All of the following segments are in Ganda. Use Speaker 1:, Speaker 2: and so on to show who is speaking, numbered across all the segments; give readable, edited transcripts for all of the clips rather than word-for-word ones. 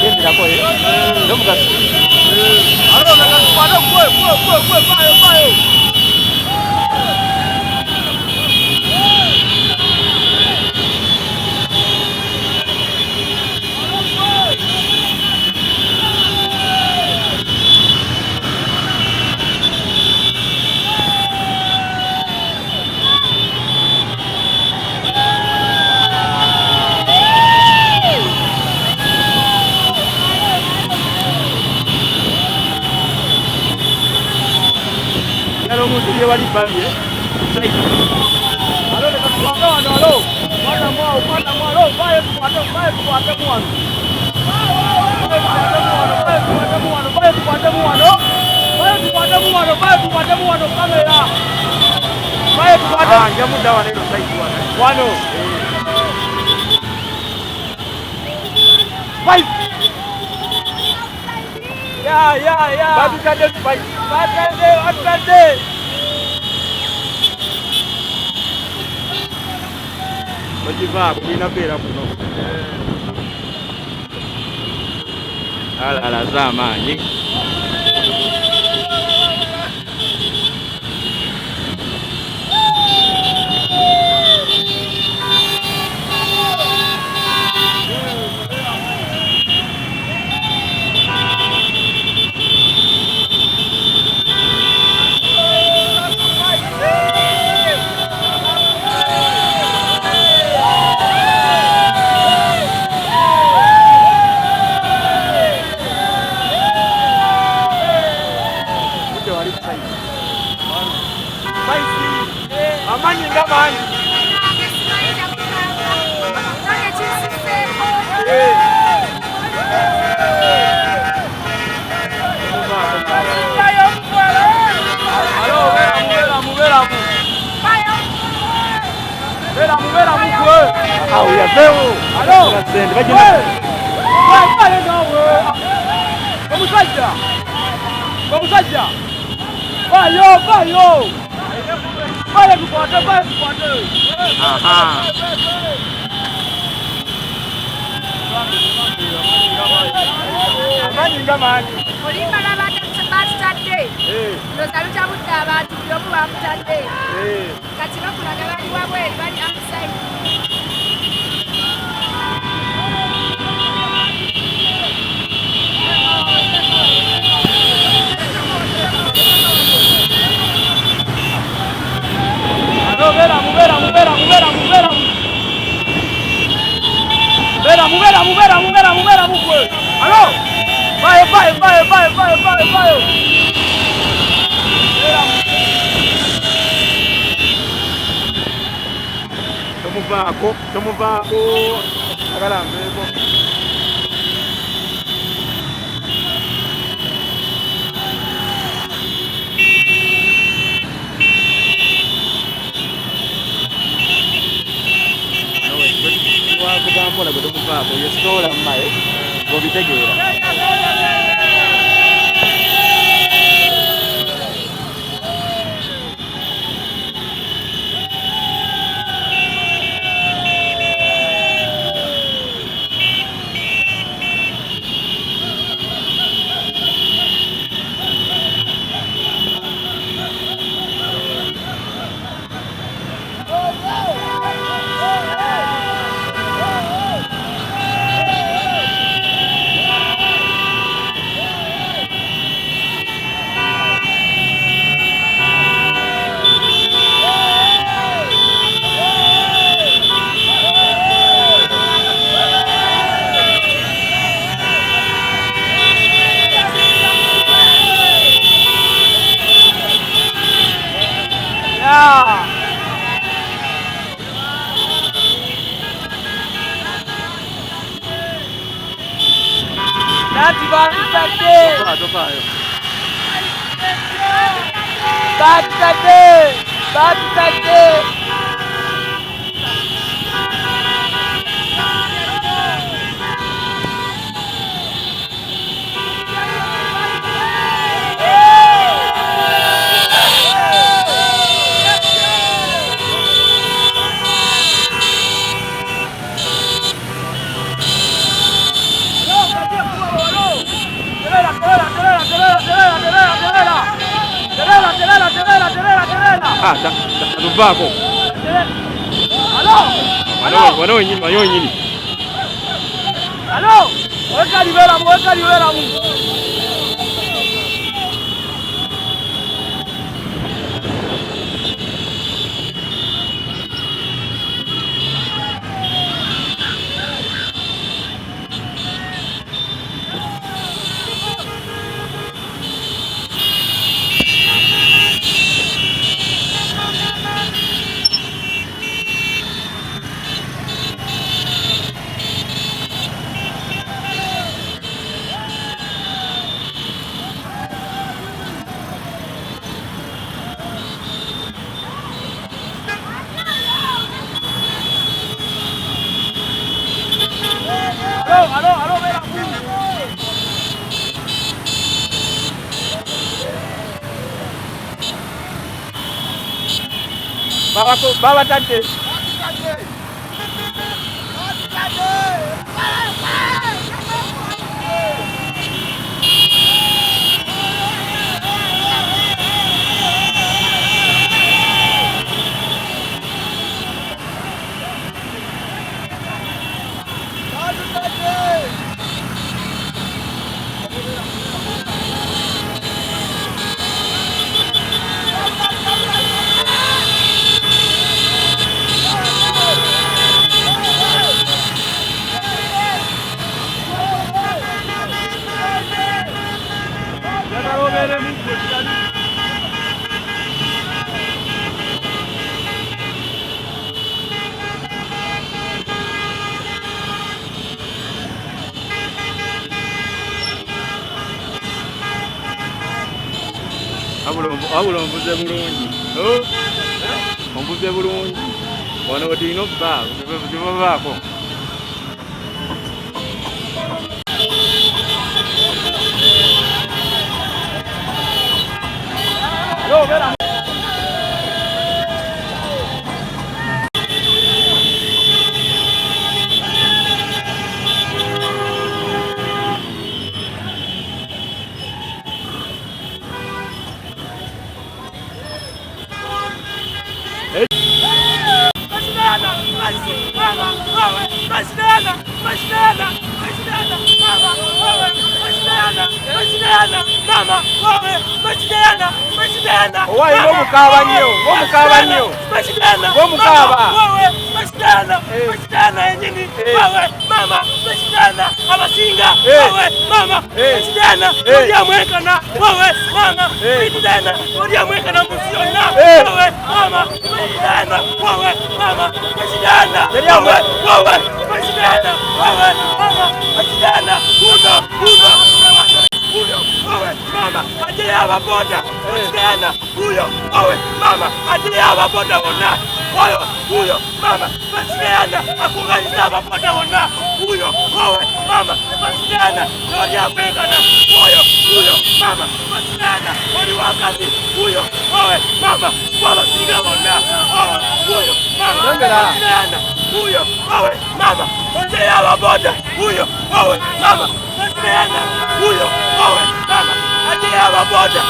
Speaker 1: Gendera koye. Ndomugasi.
Speaker 2: Alona kakwata kwe bayo. Dia wali bali Halo dekat belakang ada halo. Mana mau halo. Baik kuat muan. Baik kuat muan kamera. Baik kuat. Ah, jamu dawan itu sai kuat. Wano. Baik. Ya. Babi kade baik. Kade. Bajivaa kuina pera kuno. Ala zamani. Vamos saja. Bayo. Bayo kuat. Aha. Amani.
Speaker 3: Olimba labata batadde. Ndozalu kyabudde abantu byomu bamutadde. Kati bakulaga bali wabwe bali outside. Mubera mukwe. Allo. Bayo. Tomuvaako. Agalambeko. Kugambula gwe tomuvaako yesobola mmaye ng'obitegeera. Batate.
Speaker 1: Tuvaako.
Speaker 2: Halo.
Speaker 1: Wano nyini.
Speaker 2: Halo. Weka libera mu. Halo, vera mu. Baba tante.
Speaker 1: Abula ombuze bulungi. Ombuze bulungi. Wano tulina okubaako. Tebabaako.
Speaker 2: Halo, vera. Mama,
Speaker 1: Owai ngomukaba nnyo.
Speaker 2: enyini. Mama, abasinga. Mama, olyamwekana. Mama, olyamwekana musi yonna. Mama, Mama, ajili ababoda. Mama, ajili ababoda wonna. Mama, Pasiana, akungaliza ababoda wonna. Mama, Pasiana, olyamwekana. Mama, Pasiana, oli wakazi. Mama, abasinga wonna. Mama, Pasiana. Mama, ajili ababoda. Mama, Pasiana. Mama, ajili ababoda.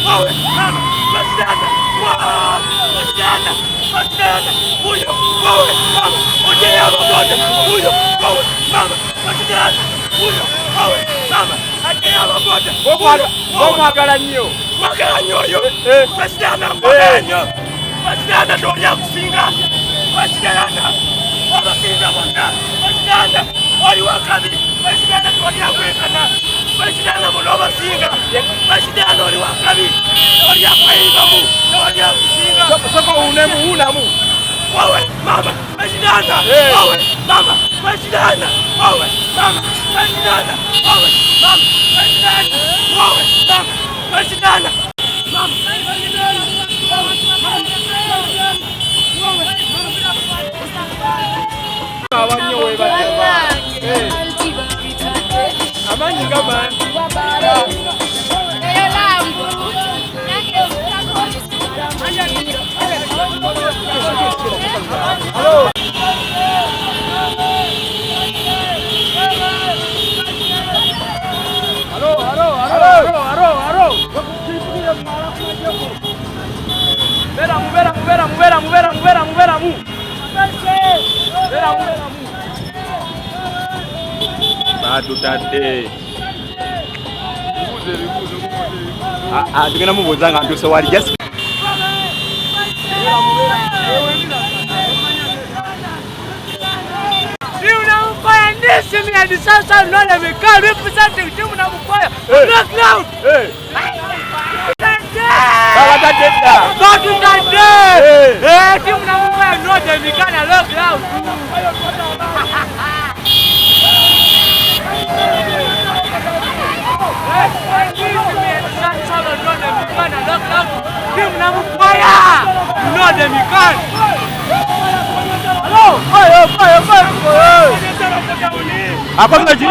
Speaker 2: Mama, Pasiana. Pasiana. Mama, ajili ababoda. Mama, Pasiana. Mama, ajili ababoda.
Speaker 1: Omwagala nnyo.
Speaker 2: Mwagala nnyo oyo. Pasiana mwagala nnyo. Pasiana ndolya kusinga. Pasiana abasinga bonna. Pasiana oli wakabi. Pasiana tolyakwekana. Pasiana muno abasinga. Pasiana oli wakabi. Tolyakweyibamu. Tolyakusinga.
Speaker 1: Soko unamu.
Speaker 2: Mama, Pasiana. Mama, Pasiana. Mama, Pasiana. Mama, Pasiana. Mama,
Speaker 1: Abanyo webazeba. Amanyi gama. Halo. Halo.
Speaker 2: Vera
Speaker 1: mu. Bera mu. Batu tate. Tugenda mubuuza nga ntuuse wali just
Speaker 2: and the Southern London, we can't represent the team of fire. Look now!
Speaker 1: apa ngaji?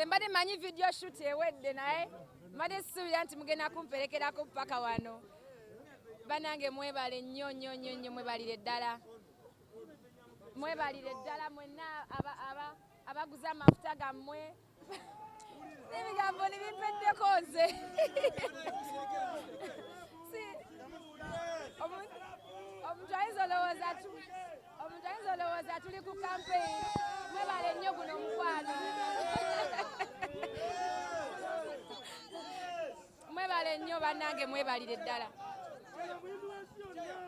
Speaker 3: Mbade manyi video shoot ewedde naye mbade suubira nti mugenda kumperekerako paka wano. Banange mwebale nnyo nnyo nnyo mwebalire ddala. Mwebalire ddala mwenna abaguza amafuta gammwe. Ebigambo nibimpeddeko nze. Omuntu ayinza olowooza tuli ku campaign. Mwebale nnyo guno mukwano. Mwebale nnyo bannange mwebalire ddala.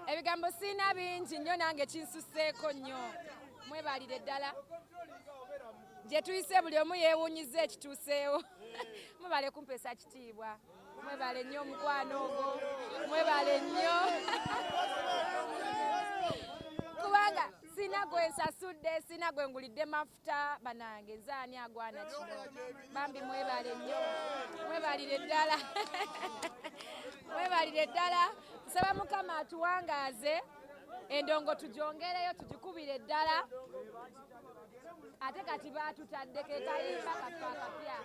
Speaker 3: Ebigambo siina bingi nnyo nange kinsuseeko nnyo. Mwebalire ddala. Gye tuyise buli omu yeewuunyiza ekituuseewo. Mwebale kumpeesa kitiibwa. Mwebale nnyo omukwano ogwo. Mwebale nnyo. Kubanga sina gwe nsasudde, sina gwe ngulidde mafuta banange nze ani agwana kino. Bambi mwebale nnyo. Mwebalire ddala. Mwebalire ddala. Nsaba Mukama atuwangaaze endongo tugyongereyo tugikubire ddala. Ate kati baatutadde ke kayimba kafa kapya.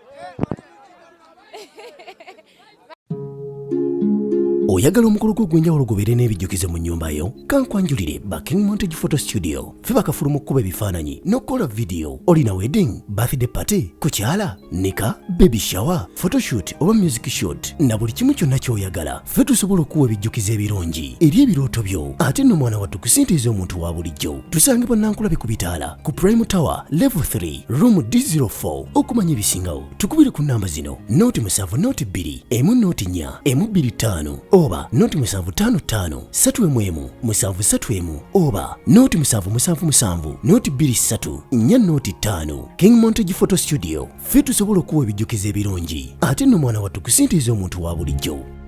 Speaker 4: Oyagala omukolo gw'enjawulo gubeere n'ebijjukizo mu nnyumba yo? Kankwanjulire King Montage Photo Studio. Ffe bakafulu mu kkuba ebifaananyi n'okukola video. Olina wedding, birthday party, kukyala, nika, baby shower, photoshoot oba music shoot na buli kimu kyonna ky'oyagala. Ffe tusobola okuwa ebijjukizo ebirungi eri ebirooto byo. Ate nno mwana wattu kusintiiza omuntu wa bulijjo. Tusange Bannankulabe ku Bitaala ku Prime Tower Level 3 Room D04. Okumanya ebisingawo tukubire ku nnamba zino: 07 2 1 4 25 oba oba noti 755 3 731 oba noti 777 noti 23 4 noti 5. King Montage Photo Studio ffe tusobola okuwa ebijjukizo ebirungi ate nno mwana wattu kusintiiza omuntu wa bulijjo.